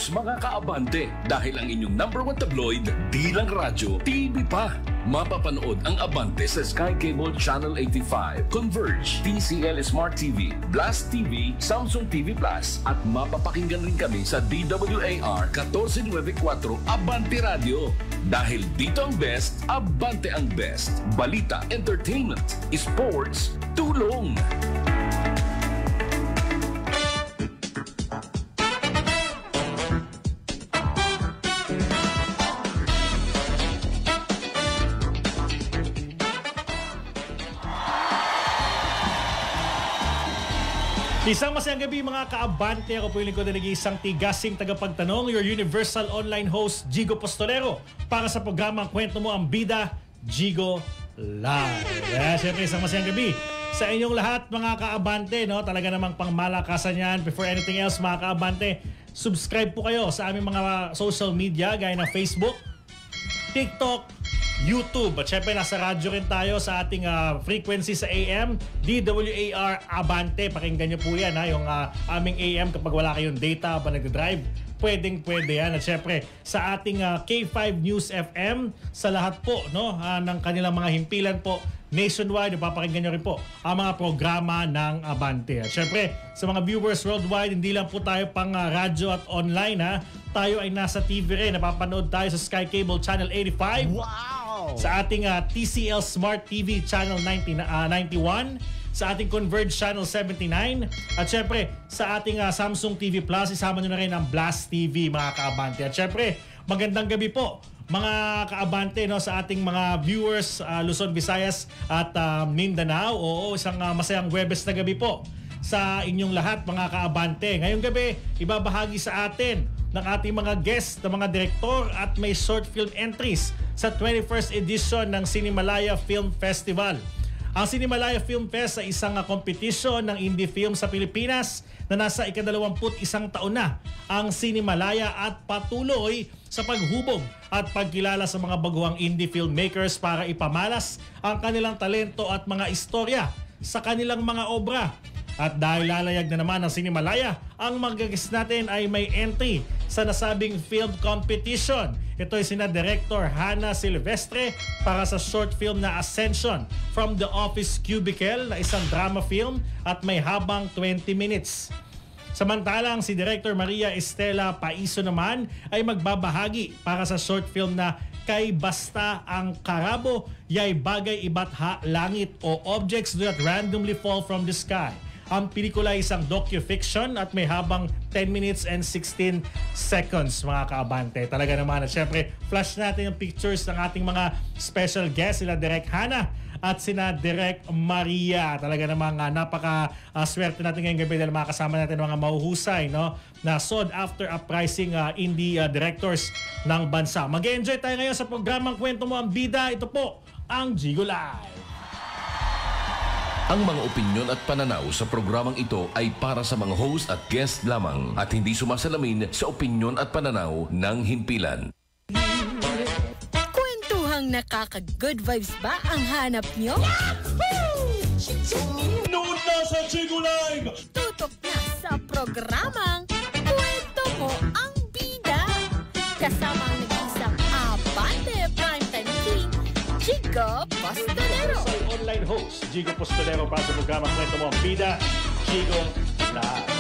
news mga kaabante. Dahil ang inyong #1 tabloid, di lang radyo, TV pa. Mapapanood ang Abante sa Sky Cable Channel 85, Converge, TCL Smart TV, Blast TV, Samsung TV Plus at mapapakinggan rin kami sa DWAR 1494 Abante Radio. Dahil dito ang best, Abante ang best. Balita, entertainment, sports, tulong. Isang masayang gabi mga kaabante. Ako po yung lingkod na nag-iisang tigasing tagapagtanong, your universal online host, Jigo Postolero, para sa programang Kwento Mo ang Bida, Jigo Live. Siyempre, isang masayang gabi sa inyong lahat mga kaabante. No? Talaga namang pangmalakasan yan. Before anything else mga kaabante, subscribe po kayo sa aming mga social media gaya na Facebook, TikTok, YouTube. At syempre nasa radyo rin tayo sa ating frequency sa AM, DWAR Abante. Pakinggan nyo po yan yung aming AM kapag wala kayong data ba nag-drive. Pwede yan. At syempre sa ating K5 News FM sa lahat po ng kanilang mga himpilan po nationwide. Papakinggan nyo rin po ang mga programa ng Abante. At syempre sa mga viewers worldwide, hindi lang po tayo pang radyo at online. Tayo ay nasa TV rin. Napapanood tayo sa Sky Cable Channel 85. Wow! Sa ating TCL Smart TV Channel 91, sa ating Converge Channel 79, at syempre sa ating Samsung TV Plus, isama nyo na rin ang Blast TV mga kaabante. At syempre, magandang gabi po mga kaabante sa ating mga viewers Luzon, Visayas at Mindanao. Oo, isang masayang Huwebes na gabi po sa inyong lahat mga kaabante. Ngayong gabi, ibabahagi sa atin ng ating mga guest na mga direktor at may short film entries sa 21st edition ng Cinemalaya Film Festival. Ang Cinemalaya Film Fest ay isang competition ng indie film sa Pilipinas na nasa ika-21 taon na ang Cinemalaya at patuloy sa paghubog at pagkilala sa mga baguhang indie filmmakers para ipamalas ang kanilang talento at mga istorya sa kanilang mga obra. At dahil lalayag na naman ang Cinemalaya, ang mag-guest natin ay may entry sa nasabing film competition. Ito ay sina Director Hannah Silvestre para sa short film na Ascension from the Office Cubicle na isang drama film at may habang 20 minutes. Samantalang si Director Maria Estela Paiso naman ay magbabahagi para sa short film na Kay Basta ang Karabo, Yay Bagay Ibatha Langit o Objects Do Not Randomly Fall from the Sky. Ang pelikula ay isang docu-fiction at may habang 10 minutes and 16 seconds mga kaabante. Talaga naman. At syempre, flash natin yung pictures ng ating mga special guests, sila Direk Hannah at sina Direk Maria. Talaga namang napaka-swerte natin ngayong gabi dahil makasama natin mga mahuhusay na sought after uprising indie directors ng bansa. Mag-enjoy tayo ngayon sa programang Kwento Mo ang Bida. Ito po ang Jigo Live. Ang mga opinyon at pananaw sa programang ito ay para sa mga host at guest lamang at hindi sumasalamin sa opinyon at pananaw ng himpilan. Kwentuhang nakaka-good vibes ba ang hanap nyo? Noon na sa Jigo Live! Tutok na sa programang Kwento Mo ang Bida. Kasama ang nag-iisang Abante Primetime King, Jigo Postolero. Online host, Jigo Postolero para sa programa Kwento Mo ang Bida, Jigo Live.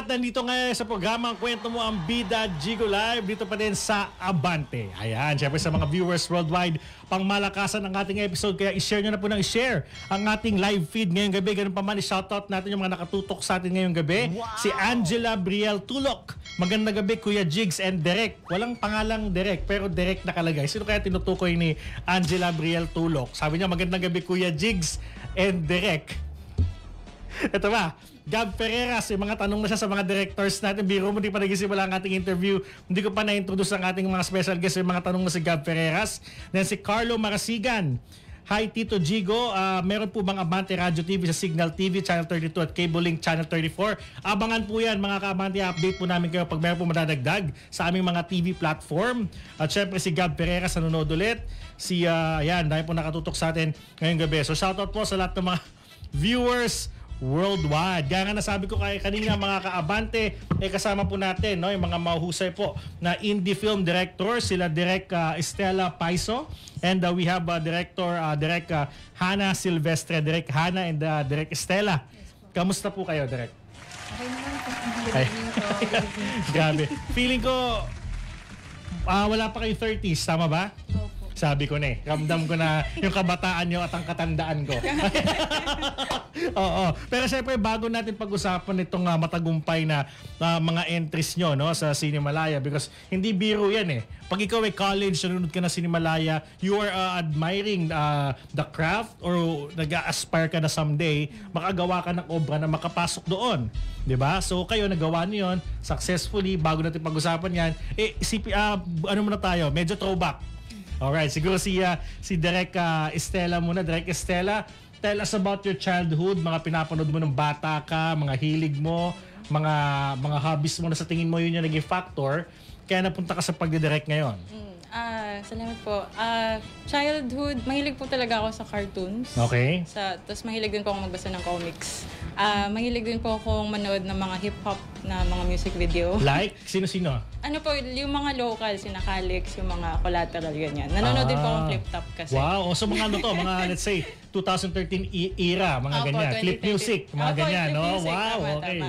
Nandito ngayon sa programang Kwento Mo ang Bida, Jigo Live, dito pa din sa Abante. Ayan, syempre sa mga viewers worldwide, pangmalakasan ang ating episode, kaya i-share nyo na po ng i-share ang ating live feed ngayong gabi. Ganun pa man, i-shoutout natin yung mga nakatutok sa atin ngayong gabi. Wow! Si Angela Briel Tulok. Magandang gabi, Kuya Jigs and Derek. Walang pangalang Derek, pero Derek nakalagay. Sino kaya tinutukoy ni Angela Briel Tulok? Sabi niya, magandang gabi, Kuya Jigs and Derek. Ito ba? Gab Ferreras, yung mga tanong na siya sa mga directors natin. Biro mo, di pa nagsisimula ang ating interview. Hindi ko pa na-introduce ang ating mga special guest. Yung mga tanong na si Gab Ferreras. Then si Carlo Marasigan. Hi Tito Jigo, meron po bang Abante Radio TV sa Signal TV, Channel 32 at Cable Link Channel 34? Abangan po yan mga ka-Abante, update po namin kayo pag meron po madadagdag sa aming mga TV platform. At syempre si Gab Ferreras nanonood ulit. Si, yan, dahil po nakatutok sa atin ngayong gabi. So shoutout po sa lahat ng mga viewers worldwide. Gaya nga nasabi ko kanina mga ka-Abante, kasama po natin yung mga mahusay po na indie film director, sila Direk Estela Paiso, and we have director Direk Hana Silvestre, Direk Hana and Direk Estela. Kamusta po kayo, Direk? Okay naman po. Grabe. Feeling ko wala pa kayo 30s, tama ba? Opo. Sabi ko na ramdam ko na yung kabataan nyo at ang katandaan ko. Oo. Pero syempre, bago natin pag-usapan itong matagumpay na mga entries nyo sa Cinemalaya, because hindi biro yan Pag ikaw ay college, nanonood ka na Cinemalaya, you are admiring the craft or nag-aspire ka na someday, makagawa ka ng obra na makapasok doon. Diba? So kayo, nagawa niyo yun successfully. Bago natin pag-usapan yan, ano muna tayo? Medyo throwback. Alright, siguro si Direk Estela muna. Direk Estela, tell us about your childhood, mga pinapanood mo ng bata ka, mga hilig mo, mga hobbies mo na sa tingin mo yun yung naging factor, kaya napunta ka sa pagdidirect ngayon. Salamat po. Childhood, mahilig po talaga ako sa cartoons. Okay. Tapos mahilig din po ako magbasa ng comics. Mahilig din po akong manood ng mga hip-hop na mga music video. Like? Sino-sino? Ano po, yung mga local, sina Calix, yung mga collateral, ganyan. Nanonood din po akong flip-top kasi. Wow. So mga mga let's say, 2013 era, mga ganyan. Flip music, mga ganyan. Music, Wow, tama, okay.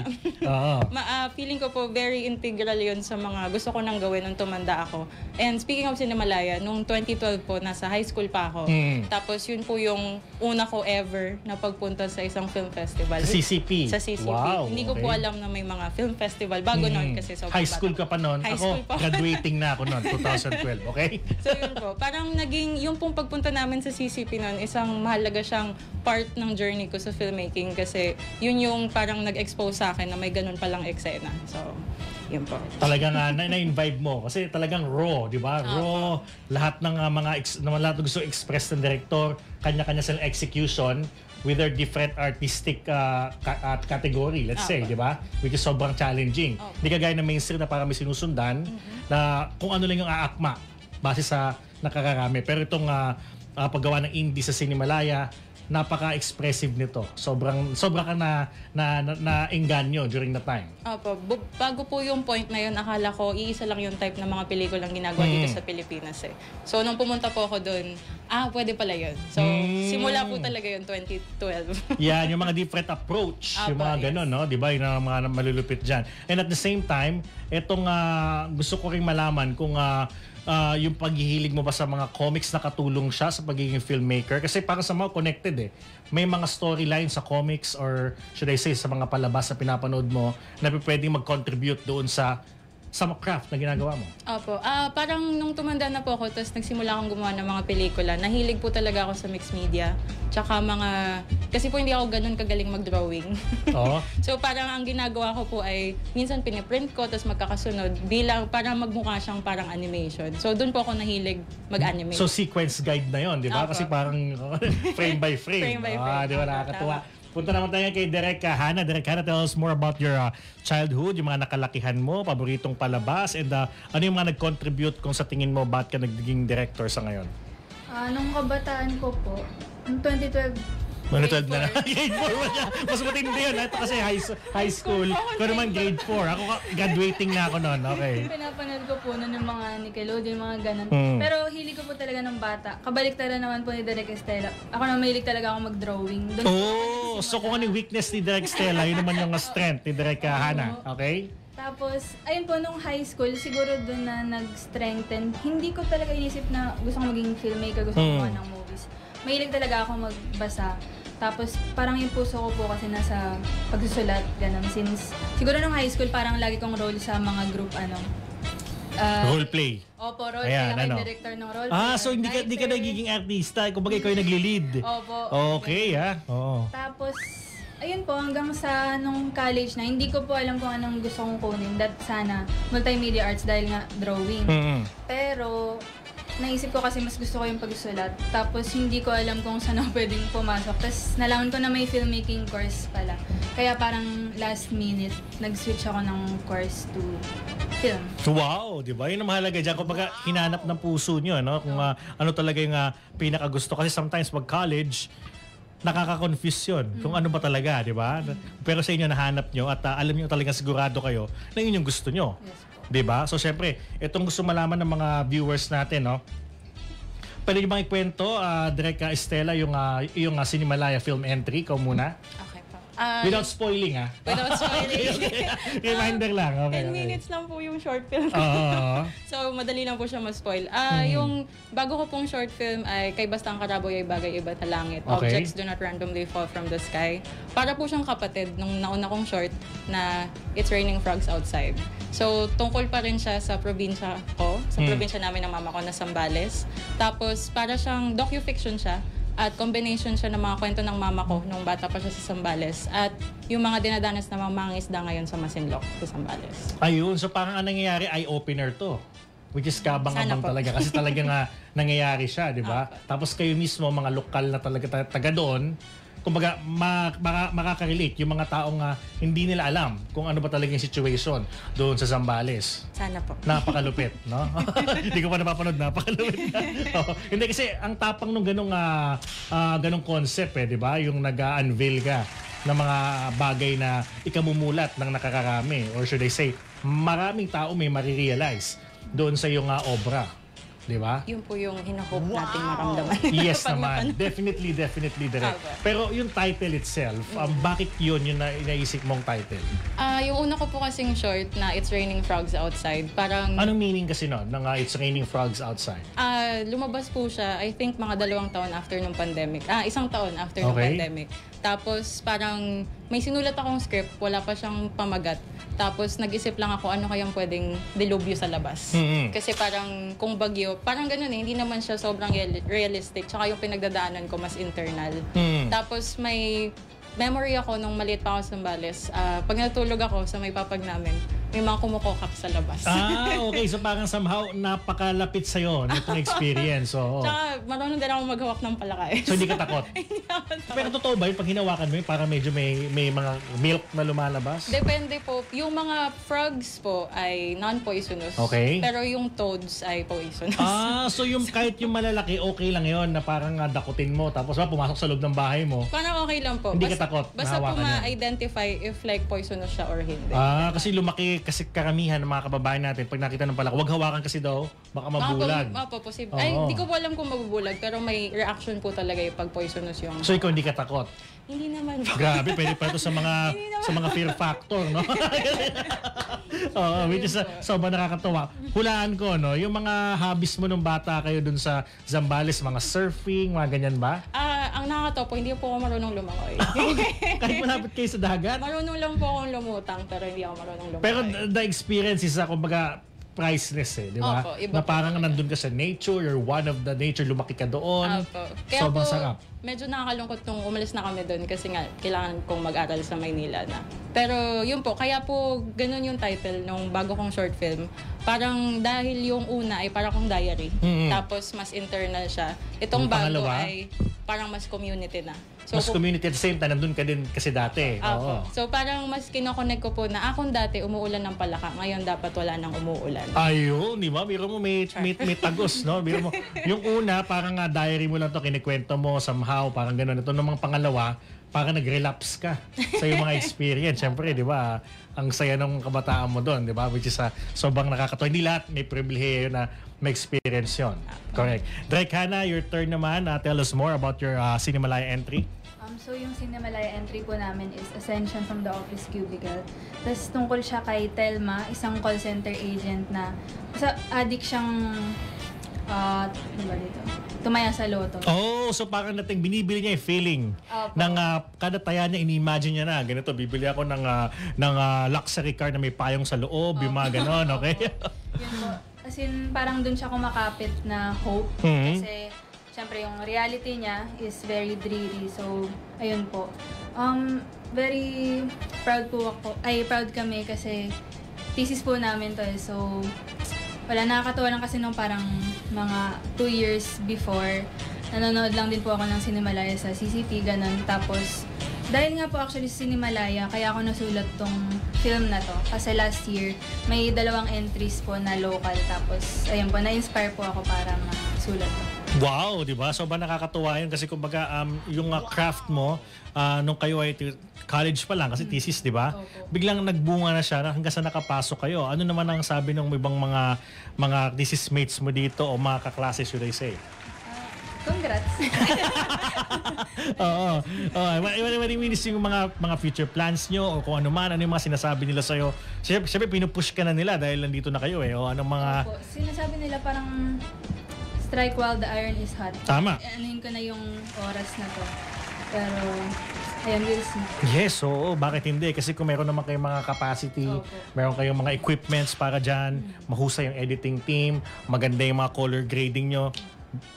Tama. Feeling ko po, very integral yun sa mga gusto ko nang gawin nung tumanda ako. And speaking of Cinemalaya, nung 2012 po, nasa high school pa ako. Tapos yun po yung una ko ever na pagpunta sa isang film festival. Sa CCP? Sa CCP. Wow, Hindi ko po alam na may mga film festival. Bago noon kasi sobrang high school ka pa noon? High Ako, school pa. graduating na ako noon, 2012. Okay? So yun po, parang naging, yung pong pagpunta namin sa CCP noon, isang mahalaga siyang part ng journey ko sa filmmaking kasi yun yung parang nag-expose sa akin na may ganun palang eksena. So, yun po. Talagang na-vibe mo kasi talagang raw, di ba? Raw, lahat ng lahat ng gusto express ng director, kanya-kanya silang execution with their different artistic category, let's say, di ba? Which is sobrang challenging. Hindi kagaya ng mainstream na parang may sinusundan na kung ano lang yung aakma base sa nakakarami. Pero itong paggawa ng indie sa Cinemalaya, napaka-expressive nito. Sobra ka na-engganyo during the time. Opo. Bago po yung point na yun, akala ko iisa lang yung type ng mga pelikulang ginagawa dito sa Pilipinas So, nung pumunta po ako dun, pwede pala yun. So, simula po talaga yun 2012. Yan, yung mga different approach, yung mga ganun, no? Di ba? Yung mga malulupit dyan. And at the same time, itong gusto ko ring malaman kung yung paghihilig mo ba sa mga comics na katulong siya sa pagiging filmmaker? Kasi para sa mga connected may mga storyline sa comics or should I say sa mga palabas na pinapanood mo na pwedeng mag-contribute doon sa craft na ginagawa mo? Opo. Parang nung tumanda na po ako, tapos nagsimula akong gumawa ng mga pelikula, nahilig po talaga ako sa mixed media. Tsaka kasi po hindi ako ganun kagaling mag-drawing. Oo. So parang ang ginagawa ko po ay, minsan piniprint ko, tapos magkakasunod, bilang parang magmukha siyang parang animation. So doon po ako nahilig mag-animate. So sequence guide na yon, di ba? Opo. Kasi parang frame by frame. Frame by frame. Di ba, nakakatuwa. Punta naman tayo kay Direk Hana. Direk Hana, tell us more about your childhood, yung mga nakalakihan mo, paboritong palabas, and ano yung mga nag-contribute kung sa tingin mo ba't ka nagiging director sa ngayon? Nung kabataan ko po, noong 2012, Grade 4 na. Grade 4 ba siya? Mas matindi yun. Ito kasi high school. Ko naman grade 4. Ako graduating na ako noon. Okay. pinapanood ko po noon ng mga Nickelodeon, mga ganun. Pero hilig ko po talaga ng bata. Kabaliktaran naman po ni Direk Estela. Ako na mahilig talaga ako mag-drawing. So kung ano yung weakness ni Direk Estela, yun naman yung strength ni Direk Hana. Okay? Tapos, ayun po, nung high school, siguro doon na nag-strengthen. Hindi ko talaga inisip na gusto ko maging filmmaker, gusto ko gumawa ng movies. Mahilig talaga ako magbasa. Tapos, parang yung puso ko po kasi nasa pagsusulat, ganun. Since, siguro nung high school, parang lagi kong role sa mga group, Role play. Opo, role Ayan, play. Ako director ng role play. So hindi ka nagiging artista. Kumbaga ikaw yung nagli-lead. Opo. Okay, Oo. Tapos, Ayun po, hanggang sa nung college na, hindi ko po alam kung anong gusto kong kunin. That sana, multimedia arts dahil nga drawing. Pero, naisip ko kasi mas gusto ko yung pagsusulat. Tapos, hindi ko alam kung saan ako pwedeng pumasok. Tapos, nalaman ko na may filmmaking course pala. Kaya parang last minute, nag-switch ako ng course to film. Wow, di ba? Yun ang mahalaga dyan. Kung hinanap ng puso nyo, no? Kung ano talaga yung pinakagusto. Kasi sometimes pag college, nakaka-confuse yun kung ano ba talaga, di ba? Pero sa inyo, nahanap nyo at alam nyo talaga sigurado kayo na yun yung gusto nyo. Yes po. Di ba? So, syempre, itong gusto malaman ng mga viewers natin, no? Pwede nyo bang ikwento, Direk Estela, yung Cinemalaya film entry? Ikaw muna. Okay po. Without spoiling, ha? Without spoiling. Reminder lang. Okay, 10 okay. minutes lang po yung short film. Oo. So, madali lang po siya ma-spoil. Yung bago ko pong short film ay Kay Bastang Karaboy ay Bagay Iba sa Langit. Okay. Objects do not randomly fall from the sky. Para po siyang kapatid nung nauna kong short na It's Raining Frogs Outside. So, tungkol pa rin siya sa probinsya ko. Sa probinsya namin ng mama ko na Zambales. Tapos, para siyang docu-fiction siya. At combination siya ng mga kwento ng mama ko nung bata pa siya sa Zambales. At yung mga dinadanas na mga mangingisda ngayon sa Masinloc sa Zambales. Ayun, so parang ang nangyayari, eye-opener to. Which is kabang-abang Sana po. talaga. Kasi talaga nga nangyayari siya, di ba? Tapos kayo mismo, mga lokal na talaga taga doon, kumbaga makaka-relate yung mga taong hindi nila alam kung ano ba talaga yung situation doon sa Zambales. Sana po. Napakalupit, no? Hindi ko pa napapanood, napakalupit. Hindi kasi ang tapang nung ganong concept, di ba? Yung nag-unveil ka ng mga bagay na ikamumulat ng nakakarami. Or should I say, maraming tao may marirealize doon sa iyong obra. Di ba? Yun po yung hinahope nating maramdaman. Yes Pag naman. napanood. Definitely direct. Aba. Pero yung title itself, bakit yun yung naisip mong title? Yung una ko po kasing short na It's Raining Frogs Outside, parang Anong meaning kasi nun ng It's Raining Frogs Outside? lumabas po siya, I think mga 2 taon after nung pandemic. 1 taon after nung Okay. pandemic. Tapos parang may sinulat akong script, wala pa siyang pamagat. Tapos nag-isip lang ako ano kayang pwedeng dilubyo sa labas. Kasi parang kung bagyo, parang ganun hindi naman siya sobrang realistic. Tsaka yung pinagdadaanan ko mas internal. Tapos may memory ako nung maliit pa ako sa Zambales. Pag natulog ako sa may papag namin, may mga kumukokak sa labas. Okay. So parang somehow napakalapit sa'yo nitong experience. So, Tsaka marunong din ako maghawak ng palakay. so hindi ka takot? Hindi ako takot. Pero totoo ba yun? Pag hinawakan mo yun, parang medyo may mga milk na lumalabas? Depende po. Yung mga frogs po ay non-poisonous. Okay. Pero yung toads ay poisonous. So yung kahit yung malalaki, okay lang yun na parang dakutin mo tapos pumasok sa loob ng bahay mo. Parang okay lang po. Hindi ka takot Basta po mahawakan yan? ma-identify if like poisonous siya or hindi. Kasi lumaki kasi karamihan ng mga kababayan natin pag nakita ng palaka, wag hawakan kasi daw, baka mabulag. Opo, posible. Oo. Ay, hindi ko po alam kung mabubulag pero may reaction po talaga pag poisonous yung... So ikaw hindi ka takot? Hindi naman po. Grabe, pwede pa ito sa mga fear factor, no? Which is sobrang nakakatawa. Hulaan ko, no? Yung mga hobbies mo nung bata kayo dun sa Zambales, mga surfing, mga ganyan ba? Ang nakakatawa po, hindi po ako marunong lumangoy. Kahit malapit kayo sa dagat? Marunong lang po akong lumutang pero hindi ako marunong lumangoy. Pero the experience is, kumbaga, priceless di ba? Opo, iba na po parang talaga. nandun ka sa nature, you're one of the nature, lumaki ka doon. Opo. Kaya Sobrang po, sarap. medyo nakakalungkot nung umalis na kami doon kasi nga kailangan kong mag-aral sa Maynila na. Pero yun po, kaya po ganun yung title nung bago kong short film. Parang dahil yung una ay parang kong diary. Tapos mas internal siya. Itong Yung bago pangalawa? ay parang mas community na. So, Mas community at the same time, nandun ka din kasi dati. Oo. So parang mas kinoconnect ko po na akong dati umuulan ng palaka. Ngayon dapat wala nang umuulan. Ayun, di ba? Biro mo may tagos, no? Biro mo. Yung una, parang diary mo lang to, kinikwento mo somehow, parang gano'n. Ito namang pangalawa, parang nag-relapse ka sa iyong mga experience. Siyempre, di ba? Ang saya ng kabataan mo doon, di ba? Which is sobrang nakakatawa. Hindi lahat may pribilehiyo na may experience yun. Correct. Drake Hannah, your turn naman. Tell us more about your Cinemalaya entry. So yung Cinemalaya entry po namin is Ascension from the Office Cubicle. Tapos tungkol siya kay Telma, isang call center agent na addict siyang ano ba dito? Tumaya sa loto. So parang nating binibili niya yung feeling Opo. ng kada taya niya, ini-imagine niya na, ganito, bibili ako ng luxury car na may payong sa loob, yung mga ganon, okay? Yun po. As in, parang dun siya kumakapit na hope. Kasi syempre yung reality niya is very dreary. So, ayun po. very proud po ako. Proud kami kasi thesis po namin to eh. So, wala, nakakatuwa lang kasi nung parang mga 2 years before, nanonood lang din po ako ng Cinemalaya sa CCT, ganun. Tapos, dahil nga po actually sa Cinemalaya, kaya ako nasulat tong film na to. Kasi last year, may 2 entries po na local. Tapos, ayun po, na-inspire po ako para masulat to. Wow, di ba? So ba nakakatuwa yun kasi kumbaga yung craft mo nung kayo ay college pa lang kasi thesis, di ba? Biglang nagbunga na siya hanggang sa nakapasok kayo. Ano naman ang sabi ng ibang mga thesis mates mo dito o mga kaklase, should I say? Congrats! Oo. What means yung mga future plans nyo o kung ano man, ano yung mga sinasabi nila sa'yo? Siyempre, pinupush ka na nila dahil nandito na kayo eh. O anong mga... Opo, sinasabi nila parang strike while the iron is hot. Tama. Anuhin ko na yung oras na to. Pero, ayan, we'll see. Yes, oo. Bakit hindi? Kasi kung meron naman kayong mga capacity, meron kayong mga equipments para dyan, mahusay yung editing team, maganda yung mga color grading nyo,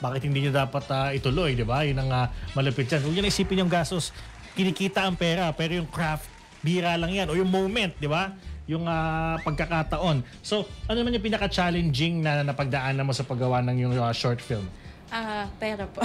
bakit hindi nyo dapat ituloy, di ba? Yun ang malapit dyan. Huwag nyo na isipin yung gastos. Kinikita ang pera, pero yung craft, bira lang yan. O yung moment, di ba? Yung pagkakataon. So, ano naman yung pinaka-challenging na napagdaanan mo sa paggawa ng yung short film? Pera po.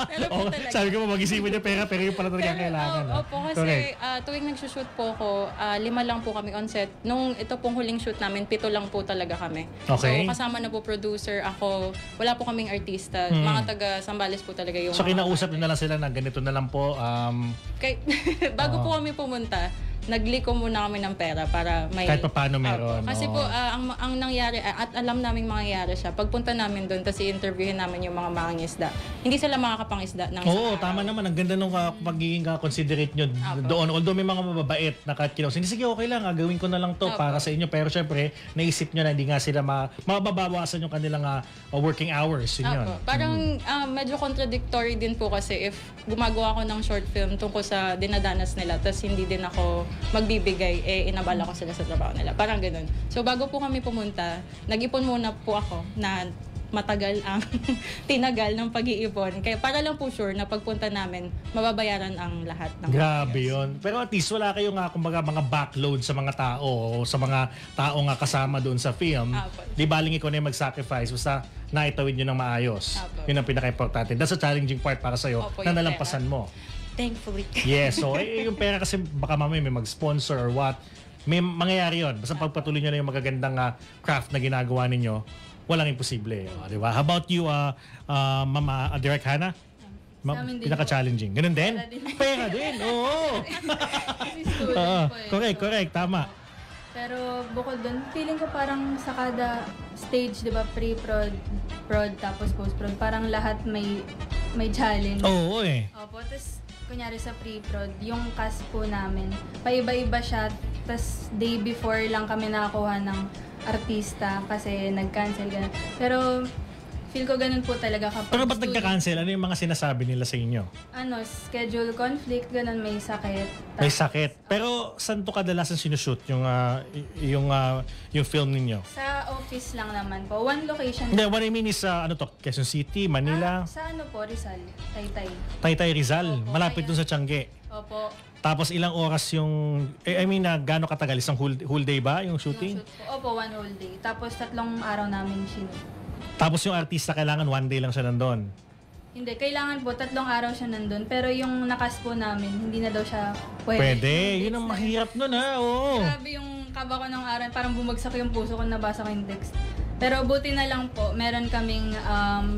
Pera po talaga. Sabi ko mag-isipin niya pera, pero yung pala talaga kailangan. Opo, kasi tuwing nagsushoot po ako, 5 lang po kami on set. Nung ito pong huling shoot namin, 7 lang po talaga kami. Okay. So, kasama na po producer, ako, wala po kaming artista. Mga taga Sambales po talaga yung... So, kinausap nyo na lang sila na ganito na lang po. Bago po kami pumunta, nagliko muna kami ng pera para may... Kahit pa paano meron. Kasi po, ang nangyari, at alam namin mangyayari siya, pagpunta namin doon, tapos i-interviewin namin yung mga mangingisda. Hindi sila makakapangisda ng Oo, tama naman. Ang ganda nung pagiging considerate nyo doon. Although may mga mababait na kahit kinausap, sige, okay lang, gawin ko na lang to para sa inyo. Pero syempre, naisip nyo na hindi nga sila mababawasan yung kanilang working hours. Yun. Parang medyo contradictory din po kasi if gumagawa ako ng short film tungkol sa dinadanas nila, tapos hindi din ako magbibigay, inabala ko sila sa trabaho nila. Parang ganun. So, bago po kami pumunta, nag-ipon muna po ako na matagal ang tinagal ng pag-iipon. Kaya para lang po sure na pagpunta namin, mababayaran ang lahat ng Grabe yun. Pero at least wala kayong kumbaga mga backload sa mga tao o sa mga tao nga kasama doon sa film. Di baling ikaw na yung mag-sacrifice basta naitawid nyo ng maayos. Yun ang pinaka-importante. That's a challenging part para sa'yo na nalampasan mo. Thankfully. Yes. So, yung pera kasi baka mamaya may mag-sponsor or what. May mangyayari yun. Basta pagpatuloy nyo na yung magagandang craft na ginagawa ninyo, walang imposible. Di ba? How about you, Mama Direk Hannah? Pinaka-challenging. Ganun din? Pera din. Oo. Correct. Tama. Pero bukod dun, feeling ko parang sa kada stage, di ba, pre-prod, prod, tapos post-prod, parang lahat may challenge. Oo eh. Opo, tapos kunyari sa pre-prod, yung cast po namin, paiba-iba siya, tapos day before lang kami nakakuha ng artista kasi nag-cancel, gano'n. Pero feel ko ganun po talaga kapag... Pero ba't nagka-cancel? Ano yung mga sinasabi nila sa inyo? Schedule conflict, ganun, may sakit. May sakit. Pero saan to kadalasan sinushoot yung film ninyo? Sa office lang naman po. One location. Hindi, what I mean is Quezon City, Manila? Sa Rizal. Taytay. Taytay, Rizal. Opo, malapit dun sa Tiangge. Opo. Tapos ilang oras yung... gaano katagal? Isang whole day ba yung shooting? Yung shoot po. Opo, 1 whole day. Tapos 3 araw namin shoot. Tapos yung artista kailangan 1 day lang siya nandun? Hindi, kailangan po 3 araw siya nandun. Pero yung nakas po namin, hindi na daw siya pwede. Pwede. Yun ang mahirap nun Oo. Grabe yung kaba ko ng araw. Parang bumagsak yung puso ko, nabasa ko yung text. Pero buti na lang po, meron kaming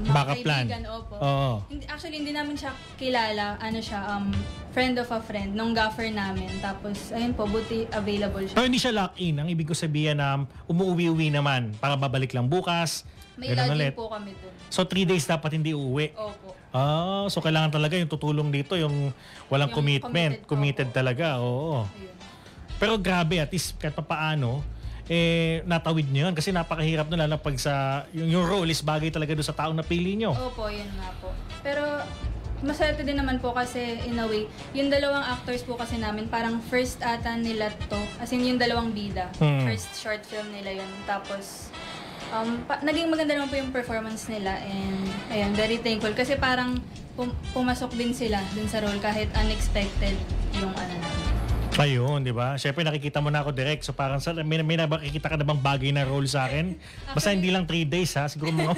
backup plan. Opo. Oo. Actually, hindi namin siya kilala. Friend of a friend, nung gaffer namin. Tapos, ayun po, buti available siya. Pero hindi siya lock-in. Ang ibig ko sabihin na umuwi-uwi naman para babalik lang bukas. May lodging po kami dun. So 3 days dapat hindi uuwi? Opo. So kailangan talaga yung tutulong dito, yung walang commitment. Committed talaga, oo. Ayun. Pero grabe, at least kahit paano, natawid nyo yun. Kasi napakahirap na lalo pag yung role is bagay talaga doon sa taong napili nyo. Opo, yun nga po. Pero maswerte din naman po kasi in a way, yung 2 actors po kasi namin, parang first ata nila to. As in yung 2 bida. First short film nila yun. Tapos, naging maganda naman po yung performance nila and ayun, very thankful kasi parang pumasok din sila dun sa role kahit unexpected yung ano namin. Ayun, di ba? Siyempre nakikita mo na ako direct. So parang may nakikita ka na bang bagay na role sa akin? Basta hindi lang 3 days ha. Siguro mga...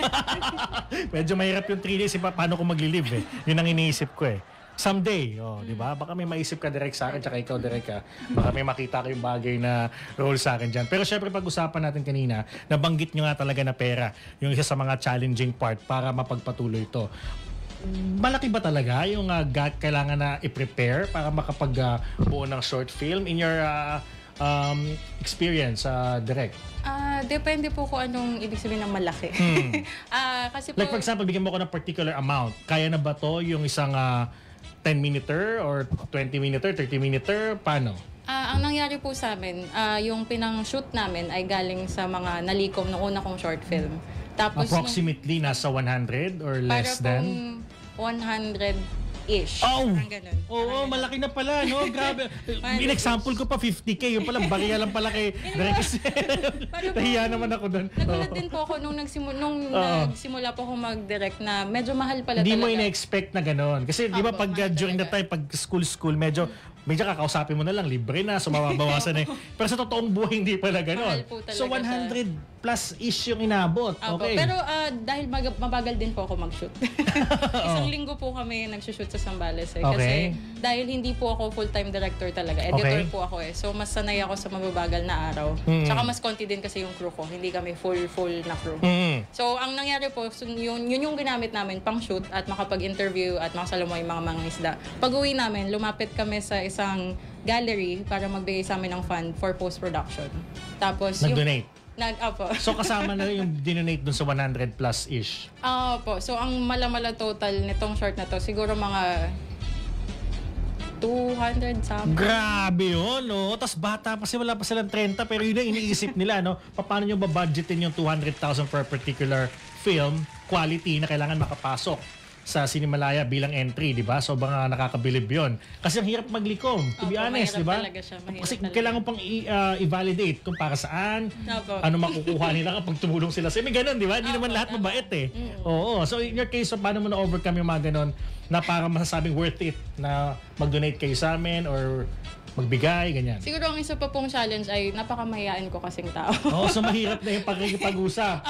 Medyo mahirap yung 3 days. Paano ko magli-live eh. Yun ang iniisip ko eh. Someday, di ba? Baka may maisip ka direct sa akin, tsaka ikaw direct ka. Baka may makita ka yung bagay na role sa akin dyan. Pero syempre pag-usapan natin kanina, nabanggit nyo nga talaga na pera. Yung isa sa mga challenging part para mapagpatuloy ito. Malaki ba talaga yung kailangan na i-prepare para makapag-buo ng short film in your experience, direct? Depende po kung anong ibig sabihin ng malaki. Kasi po, Like for example, bigyan mo ko ng particular amount. Kaya na ba to yung isang 10-minuter or 20-minuter, 30-minuter? Paano? ang nangyari po sa amin, yung pinang-shoot namin ay galing sa mga nalikom ng una kong short film. Tapos Approximately nasa 100 or less than? 100-ish. Oh! Parang ganun. Oo, malaki na pala, no? Grabe. In example ko pa, 50K. Yung pala, bariya lang pala kay Rex. Nahiya naman ako doon. Nagulat din po ako nung nagsimula po ako mag-direct na medyo mahal pala Hindi talaga. mo ina-expect na gano'n. Kasi di ba pag during the time, pag school, medyo kakausapin mo na lang, libre na, so mababawasan na. Pero sa totoong buhay, hindi pala gano'n. Mahal po talaga So 100 plus ish yung inabot. Okay. Pero dahil mabagal din po ako mag-shoot. Isang linggo po kami nag-shoot sa Zambales eh. Kasi dahil hindi po ako full-time director talaga. Editor po ako eh. So mas sanay ako sa mababagal na araw. Tsaka mas konti din kasi yung crew ko. Hindi kami full na crew. So ang nangyari po, yun yung ginamit namin pang shoot at makapag-interview at makasalamu yung mga mangingisda. Pag-uwi namin, lumapit kami sa isang gallery para magbigay sa amin ng fund for post-production. Tapos Nag-donate? Opo. So kasama na yung dinonate dun sa 100 plus ish? Opo. So ang mala total nitong short na to, siguro mga 200 something. Grabe yun, no? Tapos bata pa wala pa silang 30, pero yun ang iniisip nila, no? Paano nyo babudgetin yung 200,000 for a particular film quality na kailangan makapasok sa Cinemalaya bilang entry, di ba? So baka nakakabilib yun. Kasi ang hirap maglikom, to be honest, di ba? Kasi kailangan pang i-validate kung para saan, ano makukuha nila kapag tumulong sila. So may ganun, di ba? Hindi naman lahat mabait eh. Oo. So in your case, so, paano mo na-overcome yung mga ganun na parang masasabing worth it na mag-donate kayo sa amin or magbigay, ganyan? Siguro ang isa pa pong challenge ay napakamahiyain ko kasing tao. So mahirap na yung pag-usap.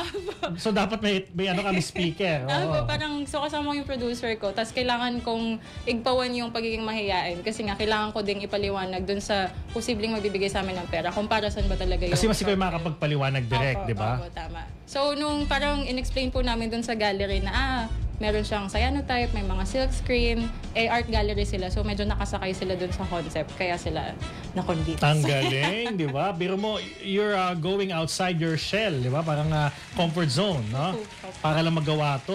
So dapat may ano kami speaker. Parang so kasama ko yung producer ko, tapos kailangan kong igpawan yung pagiging mahiyain kasi nga kailangan ko ding ipaliwanag dun sa posibleng magbibigay sa amin ng pera kung para saan ba talaga yung kasi mas ikaw yung makakapagpaliwanag direct, di ba? Opo, tama. So nung parang in-explain po namin dun sa gallery na meron siyang cyanotype, may mga silk screen, art gallery sila. So medyo nakasakay sila dun sa concept. Kaya sila na-convince. Ang galing, di ba? Biro mo, you're going outside your shell, di ba? Parang comfort zone, no? Para lang magawa to.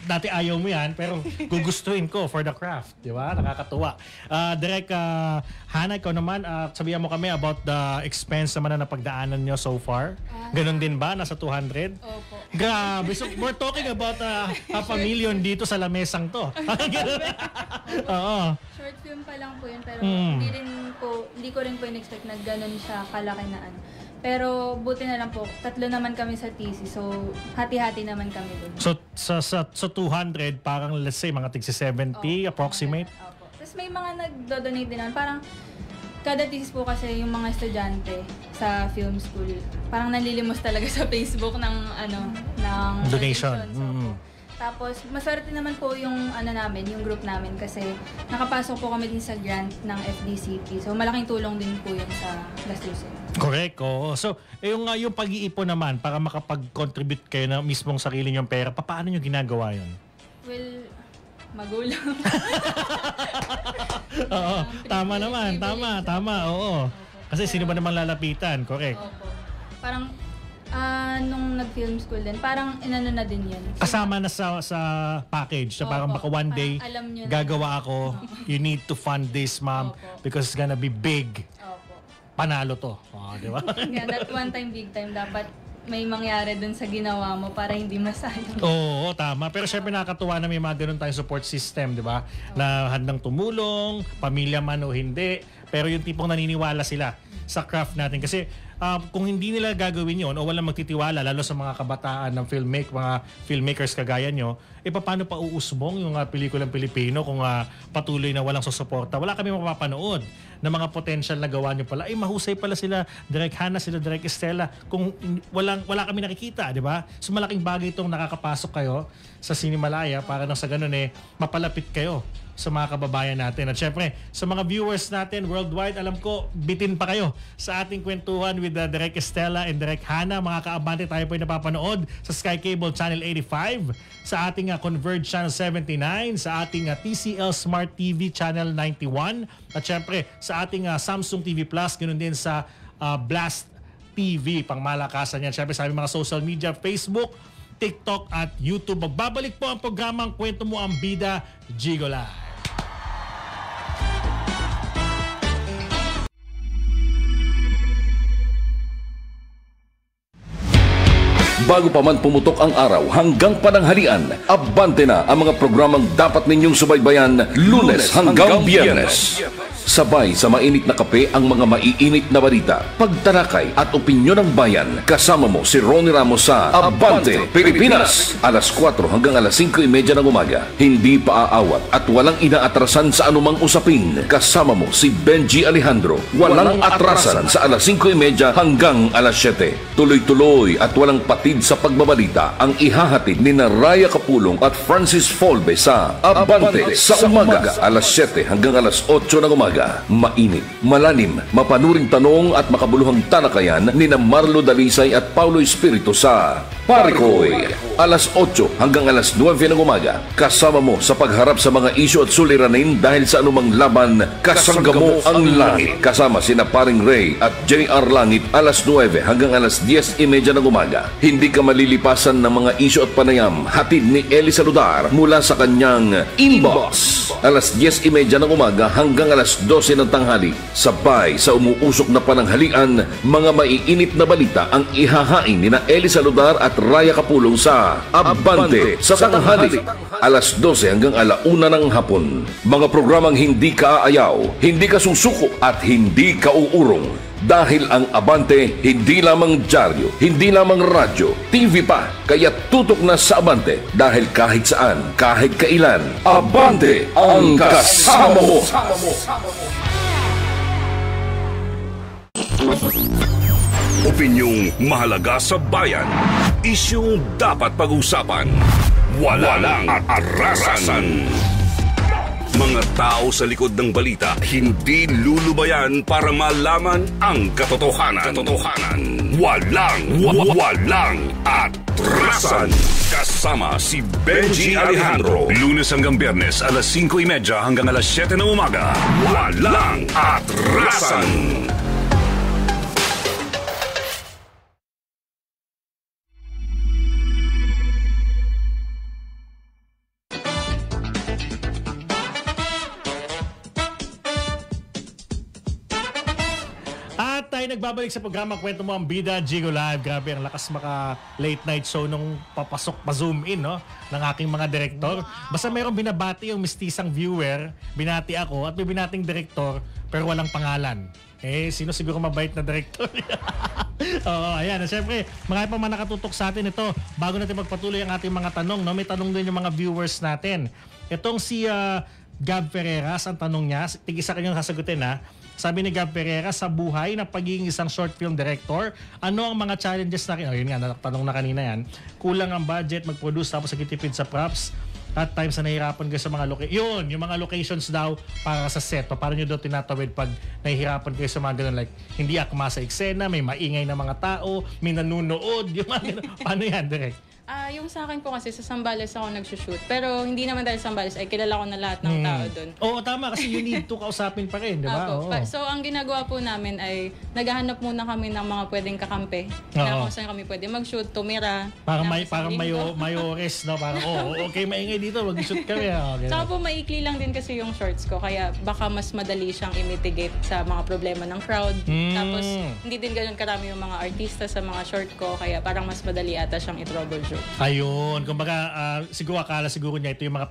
Dati ayaw mo yan, pero gugustuhin ko for the craft, di ba? Nakakatuwa. Direk, Hannah, ikaw naman, sabihan mo kami about the expense naman na napagdaanan nyo so far. Ganon din ba? Nasa 200? Opo. Grabe. So, we're talking about half a million dito sa lamesang to. Oo. Short film pa lang po yun, pero hindi ko rin po in-expect na ganun siya kalaki na ano. Pero buti na lang po, 3 naman kami sa TC, so hati-hati naman kami dun. So sa 200, parang let's say mga tig 70 approximate? Opo. Tapos may mga nagdo-donate din naman. Parang kada thesis po kasi yung mga estudyante sa film school, parang nalilimos talaga sa Facebook ng donation. Tapos maswerte naman po yung namin, yung group namin kasi nakapasok po kami din sa grant ng FDCP. So malaking tulong din po yun sa gastusin. Correct. Oo. So yung pag-iipon naman para makapag-contribute kayo na mismong sarili niyong pera, paano niyo ginagawa yun? Well, magulang. Oo. Tama naman. Tama. Oo. Kasi sino ba naman lalapitan? Correct. Opo. Parang nung nag-film school din, parang inano na din yun. Kasama na sa package. So parang baka one day gagawa ako, you need to fund this, ma'am, because it's gonna be big. Opo. Panalo to. Di ba? Yeah, that one time, big time, dapat may mangyari dun sa ginawa mo para hindi masayang. Oo, tama. Pero syempre nakakatuwa na may mga ganun tayong support system, di ba? Na handang tumulong, pamilya man o hindi. Pero yung tipong naniniwala sila sa craft natin. Kasi kung hindi nila gagawin yon o walang magtitiwala, lalo sa mga kabataan ng mga filmmakers kagaya nyo, paano pa uusbong yung pelikulang Pilipino kung patuloy na walang susuporta? Wala kami mapapanood na mga potential na gawa nyo pala. Mahusay pala sila Direk Hana, sila Direk Estela kung wala kami nakikita, di ba? So malaking bagay itong nakakapasok kayo sa Cinemalaya para nang sa ganun mapalapit kayo sa mga kababayan natin. At syempre, sa mga viewers natin worldwide, alam ko, bitin pa kayo sa ating kwentuhan with Direk Estela and Direk Hana. Mga kaabante, tayo po ay napapanood sa Sky Cable Channel 85, sa ating Converge Channel 79, sa ating TCL Smart TV Channel 91, at syempre, sa ating Samsung TV Plus, ganoon din sa Blast TV, pang malakasan yan. Syempre, sa aming mga social media, Facebook, TikTok at YouTube. Magbabalik po ang programang Kwento Mo Ang Bida, Gigo Live. Bago pa man pumutok ang araw hanggang pananghalian, abante na ang mga programang dapat ninyong subaybayan Lunes hanggang Biyernes. Sabay sa mainit na kape ang mga maiinit na balita, pagtarakay at opinyon ng bayan. Kasama mo si Ronnie Ramos sa Abante Pilipinas. Alas 4 hanggang alas 5:30 ng umaga. Hindi pa aawat at walang inaatrasan sa anumang usapin. Kasama mo si Benji Alejandro. Walang atrasan sa alas 5:30 hanggang alas 7. Tuloy-tuloy at walang patid sa pagbabalita ang ihahatid ni Raya Kapulong at Francis Folbe sa Abante sa umaga. Alas 7 hanggang alas 8 ng umaga. Mainit, malalim, mapanuring tanong at makabuluhang talakayan ni Marlo Dalisay at Paulo Espiritu sa Parikoy. Alas 8 hanggang alas 9 ng umaga. Kasama mo sa pagharap sa mga isyu at suliranin dahil sa anumang laban. Kasangga mo ang langit. Kasama sina Paring Ray at JR Langit. Alas 9 hanggang alas 10:30 ng umaga. Hindi ka malilipasan ng mga isyu at panayam. Hatid ni Eli Saludar mula sa kanyang inbox. Alas 10:30 ng umaga hanggang alas 12 ng tanghali. Sabay sa umuusok na pananghalian, mga maiinit na balita ang ihahain ni Eli Saludar at Raya Kapulong sa Abante sa tanghali. Alas 12 hanggang alauna ng hapon. Mga programang hindi ka aayaw, hindi ka susuko at hindi ka uurong. Dahil ang Abante hindi lamang dyaryo, hindi lamang radyo, TV pa. Kaya tutok na sa Abante dahil kahit saan, kahit kailan, Abante ang kasama mo. Opinyong mahalaga sa bayan. Isyung dapat pag-usapan. Walang atrasan. Mga tao sa likod ng balita, hindi lulubayan para malaman ang katotohanan. Walang atrasan. Kasama si Benji Alejandro. Lunes hanggang Biyernes, alas 5:30 hanggang alas 7 ng umaga. Walang atrasan. Nagbabalik sa programa Kwento Mo Ang Bida, Gigo Live. Grabe, ang lakas maka late night show nung papasok, pa-zoom in, no? Ng aking mga direktor. Basta mayroong binabati yung mistisang viewer, binati ako, at may binating direktor, pero walang pangalan. Sino siguro mabait na direktor? Oo, ayan. Siyempre, mga pa man nakatutok sa atin ito, bago natin magpatuloy ang ating mga tanong, no? May tanong din yung mga viewers natin. Itong si Gab Ferreras, ang tanong niya, tig-isa kanyang sasagutin, ha? Sabi ni Gab Pereira, sa buhay ng pagiging isang short film director, ano ang mga challenges na yun nga, natanong na kanina yan. Kulang ang budget, mag-produce tapos nagtitipid sa props. At times na nahihirapan kayo sa mga locations. Yung mga locations daw para sa set. O paano nyo daw tinatawid pag nahihirapan kayo sa mga ganun? Like, hindi akma sa eksena, may maingay na mga tao, may nanunood. Yung mga ganun. Paano yan, direct? Yung sa akin po kasi sa Zambales ako nagsushoot. Pero hindi naman dahil Zambales ay kilala ko na lahat ng tao doon. Oo, tama. Kasi you need to kausapin pa rin, di ba? So, ang ginagawa po namin ay naghahanap muna kami ng mga pwedeng kakampi. Na kung saan kami pwede mag-shoot, tumira. Parang mayores, no? Parang, okay, maingay dito, mag-shoot kami. Saka po, maikli lang din kasi yung shorts ko. Kaya baka mas madali siyang i-mitigate sa mga problema ng crowd. Tapos, hindi din ganun karami yung mga artista sa mga short ko. Kaya parang mas madali ata siyang i-troubleshoot. episode. Ayun, kumbaga siguro akala siguro niya ito yung mga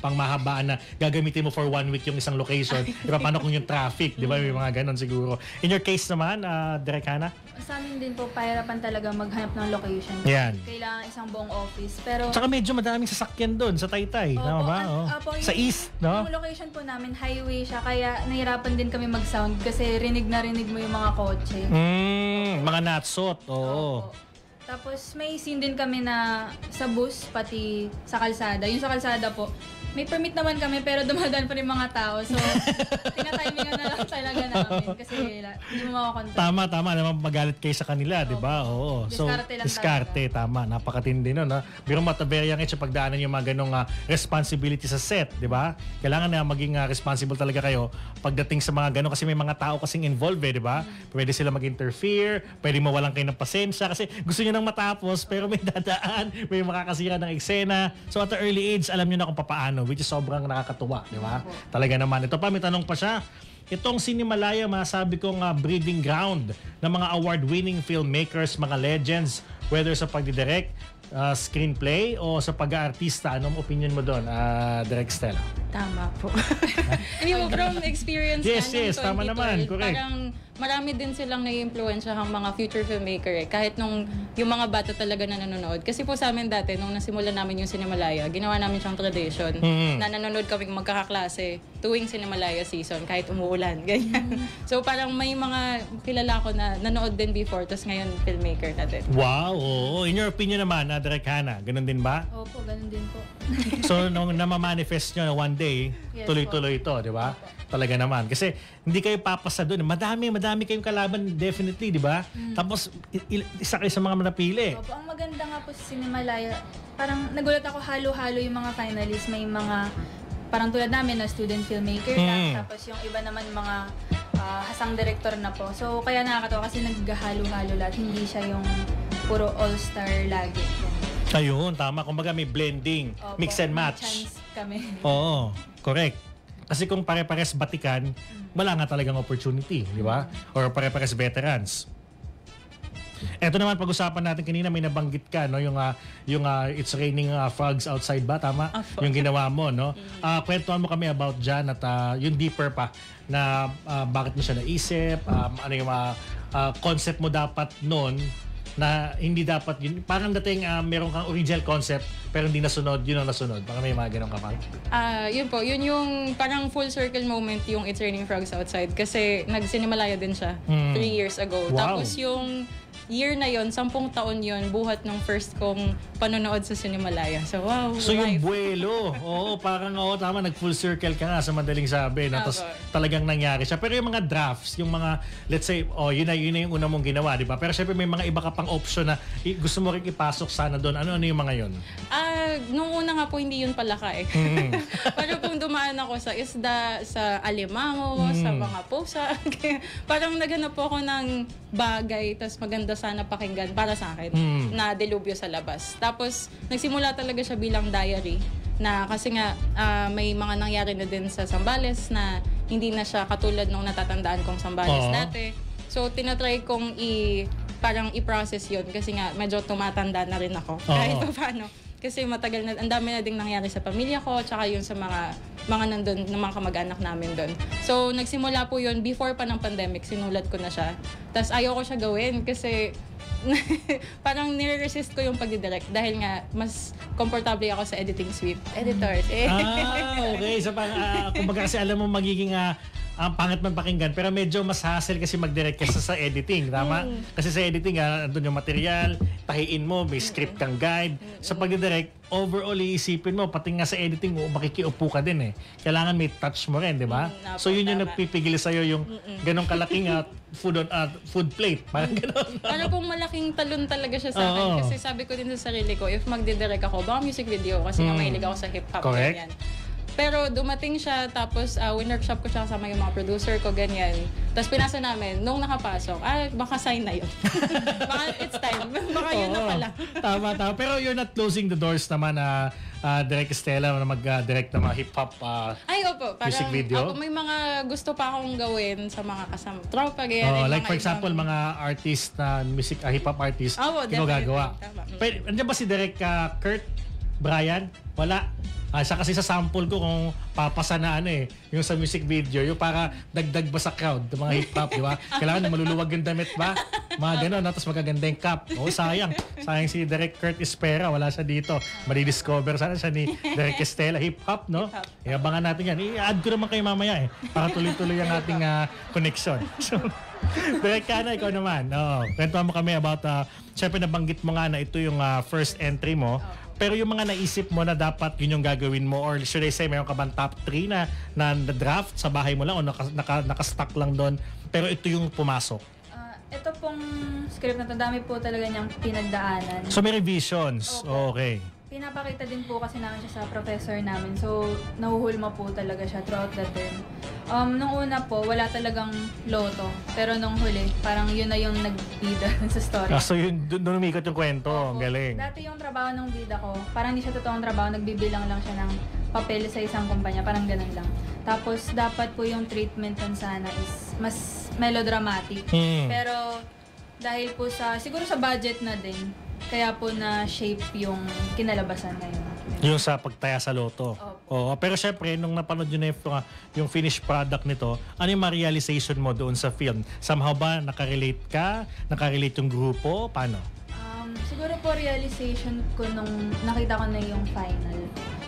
pangmahabaan na gagamitin mo for 1 week yung isang location. Diba paano kung yung traffic, di ba? May mga ganon siguro. In your case naman, Direk Hana? Sa amin din po, pahirapan talaga maghanap ng location. Yan. Kailangan isang buong office. Pero Tsaka medyo madaming sasakyan doon sa Taytay. Tama ba? Sa east, no? Yung location po namin, highway siya. Kaya nahirapan din kami mag-sound kasi rinig na rinig mo yung mga kotse. Mga natsot, oo. Opo. Tapos may scene din kami na sa bus, pati sa kalsada. Yung sa kalsada po, may permit naman kami pero dumadaan pa rin mga tao. So, tinatimingan na lang talaga namin kasi hindi mo makakontrol. Tama naman magalit kayo sa kanila, di ba? Oo. So, Diskarte lang diskarte, tama. Napakatindi nun. Pero very young age sa pagdaanan yung mga ganong responsibility sa set, di ba? Kailangan na maging responsible talaga kayo pagdating sa mga ganon kasi may mga tao kasing involved, di ba? Pwede sila mag-interfere, pwede mawalan kayo ng pasensya kasi gusto nyo nang matapos pero may dadaan, may makakasira ng eksena. So at the early age, alam nyo na kung paano, which is sobrang nakakatuwa, di ba? Talaga naman. Ito pa, may tanong pa siya. Itong Cinemalaya, masabi kong breeding ground ng mga award-winning filmmakers, mga legends, whether sa pagdidirect, screenplay, o sa pag-aartista. Anong opinion mo doon, Direk Stella? Tama po. Hindi mo from experience Yes, na yes, tama naman. Correct. Parang marami din silang nai-influenceahang mga future filmmaker eh. Kahit nung yung mga bata talaga na nanonood. Kasi po sa amin dati, nung nasimulan namin yung Cinemalaya, ginawa namin siyang tradition na nanonood kami magkakaklase tuwing Cinemalaya season kahit umuulan. Ganyan. So parang may mga kilala ko na nanood din before tapos ngayon filmmaker na din. Wow, oo. In your opinion naman, Direk Hana, ganun din ba? Opo, ganun din po. So, nung namamanifest nyo na one day, Yes, tuloy-tuloy ito, di ba? Talaga naman. Kasi hindi kayo papasa doon. Madami kayong kalaban definitely, di ba? Tapos, isa kayo sa mga manapili. Opo, ang maganda nga po sa Cinemalaya, parang nagulat ako halo-halo yung mga finalists. May mga, parang tulad namin na student filmmaker lang. Tapos yung iba naman mga hasang director na po. So, kaya nakakatawa kasi naghahalo-halo lahat. Hindi siya yung puro all-star lagi. Ayun, tama. Kumbaga may blending, Opo, mix and may match. chance kami. Oo, correct. Kasi kung pare-pares batikan, wala nga talagang opportunity, di ba? Or pare-pares veterans. Eto naman, pag-usapan natin kanina, may nabanggit ka, no? Yung It's Raining Frogs Outside ba? Tama? Yung ginawa mo, no? Kwentuhan mo kami about dyan at yung deeper pa na bakit mo siya naisip, ano yung concept mo dapat noon na hindi dapat yun. Parang dating meron kang original concept pero hindi nasunod, yun ang nasunod. Baka may mga ganun ka pa. Yun po, yun yung parang full circle moment yung It's Raining Frogs Outside kasi nag-Cinemalaya din siya 3 years ago. Wow. Tapos yung year na yon, 10 taon yon, buhat ng first kong panonood sa Cinemalaya. So wow, So yung life. buwelo, parang tama, nag-full circle ka nga sa madaling sabi. Na, tapos talagang nangyari siya. Pero yung mga drafts, yung mga, let's say, yun na yung una mong ginawa, di ba? Pero syempre may mga iba ka pang option na gusto mo rin ipasok sana doon. Ano yung mga yun? Nung una nga po, hindi yun palaka eh. Pero kung dumaan ako sa isda, sa alimango, sa mga pusa, parang naghanap po ako ng bagay, tas maganda sana pakinggan para sa akin na delubyo sa labas. Tapos, nagsimula talaga siya bilang diary na kasi nga may mga nangyari na din sa Zambales na hindi na siya katulad nung natatandaan kong Zambales dati. So, tinatry kong parang i-process yun kasi nga medyo tumatanda na rin ako. Kahit pa paano. Kasi matagal na, ang dami na ding nangyari sa pamilya ko, tsaka yun sa mga nandun, ng mga kamag-anak namin doon. So, nagsimula po yun, before pa ng pandemic, sinulat ko na siya. Tapos ayaw ko siya gawin kasi parang nire-resist ko yung pagdidirect dahil nga mas komportable ako sa editing suite. Editors. Okay. So, kumbaga kasi alam mo magiging ang pangit man pakinggan pero medyo mas hassle kasi mag-direct kasi sa editing, tama? Kasi sa editing, andun yung material, tahiin mo, may script kang guide. Sa pagdidirect, overall iisipin mo, pati nga sa editing mo, makikiupo ka din eh. Kailangan may touch mo rin, di ba? So yun yung nagpipigil sa'yo yung ganong kalaking food plate. Parang ganon. Para pong malaking talon talaga siya sa akin. Kasi sabi ko din sa sarili ko, if magdidirect ako, baka music video kasi nga mahilig ako sa hip-hop. Correct. Ganyan. Pero dumating siya, tapos win-workshop ko siya kasama yung mga producer ko, ganyan. Tapos pinasa namin, nung nakapasok, baka sign na yun. Baka it's time. Baka yun na pala. Tama. Pero you're not closing the doors naman na Direk Estela na mag-direct ng mga hip-hop opo. Parang, music video? Opo, may mga gusto pa akong gawin sa mga kasama tropa, ganyan. Like for example, mga artist na music, hip-hop artist, ikaw gagawa. Pero, andiyan ba si Direk Kurt Brian? Wala. Siya kasi sa sample ko kung papasa na yung sa music video, yung para dagdag ba sa crowd, yung mga hip-hop, di ba? Kailangan maluluwag yung damit ba? Mga gano'n, tapos magaganda yung cap. Sayang. Sayang si Direk Kurt Espera, wala siya dito. Madi-discover sana siya ni Direk Estela, hip-hop, no? Abangan natin yan. I-add ko naman kayo mamaya para tuloy-tuloy ang ating connection. So, Direk Kana, ikaw naman. Kwentuhan mo kami about, syempre nabanggit mo nga na ito yung first entry mo. Pero yung mga naisip mo na dapat yun yung gagawin mo, or should I say, mayroon ka bang top 3 na draft sa bahay mo lang o nakastock lang doon, pero ito yung pumasok? Ito pong script na to, dami po talaga niyang pinagdaanan. So may revisions? Okay. Pinapakita din po kasi namin siya sa professor namin. So, nahuhulma po talaga siya throughout the term. Nung una po, wala talagang loto. Pero nung huli, parang yun na yung nagbida sa story. So yun, doon umikot yung kwento. Ang galing. Dati yung trabaho ng bida ko, parang hindi siya totoong trabaho. Nagbibilang lang siya ng papel sa isang kumpanya. Parang ganun lang. Tapos, dapat po yung treatment nun sana is mas melodramatic. Pero, dahil po siguro sa budget na din, kaya po na-shape yung kinalabasan na yun. Yung sa pagtaya sa loto. Oo. Pero syempre, nung napanood yun yung finished product nito, ano yung ma-realization mo doon sa film? Somehow ba nakarelate ka? Nakarelate yung grupo? Paano? Siguro po realization ko nung nakita ko na yung final.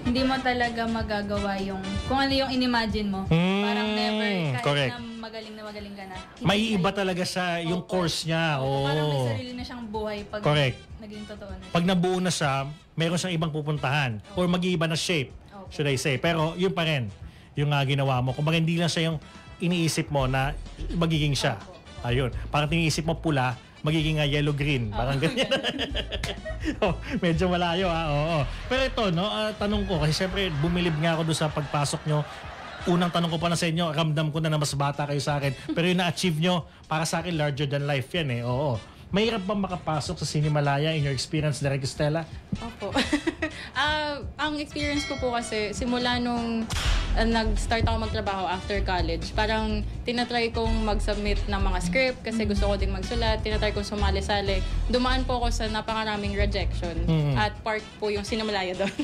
Hindi mo talaga magagawa yung kung ano yung in-imagine mo. Parang never, kahit correct. na magaling ka na. Maiiba talaga sa yung course niya. Parang may sarili na siyang buhay pag naging totoo na. Pag nabuo na siya, meron siyang ibang pupuntahan. Or mag-iiba na shape, should I say. Pero yun pa rin, yung ginawa mo. Kung hindi lang siya yung iniisip mo na magiging siya. Ayun. Parang iniisip mo pula, magiging yellow-green. Parang ganyan. Medyo malayo Oo. Pero ito, tanong ko, kasi syempre bumilib nga ako doon sa pagpasok nyo. Unang tanong ko pa na sa inyo, ramdam ko na mas bata kayo sa akin. Pero yung na-achieve nyo, para sa akin, larger than life yan Oo. Mahirap ba makapasok sa Cinemalaya in your experience, Direk Estela? Opo. Ang experience ko po kasi, simula nung nag-start ako magtrabaho after college, parang tinatry kong mag-submit ng mga script kasi gusto ko ding magsulat, tinatry kong sumali-sali. Dumaan po ako sa napakaraming rejection at part po yung Cinemalaya doon.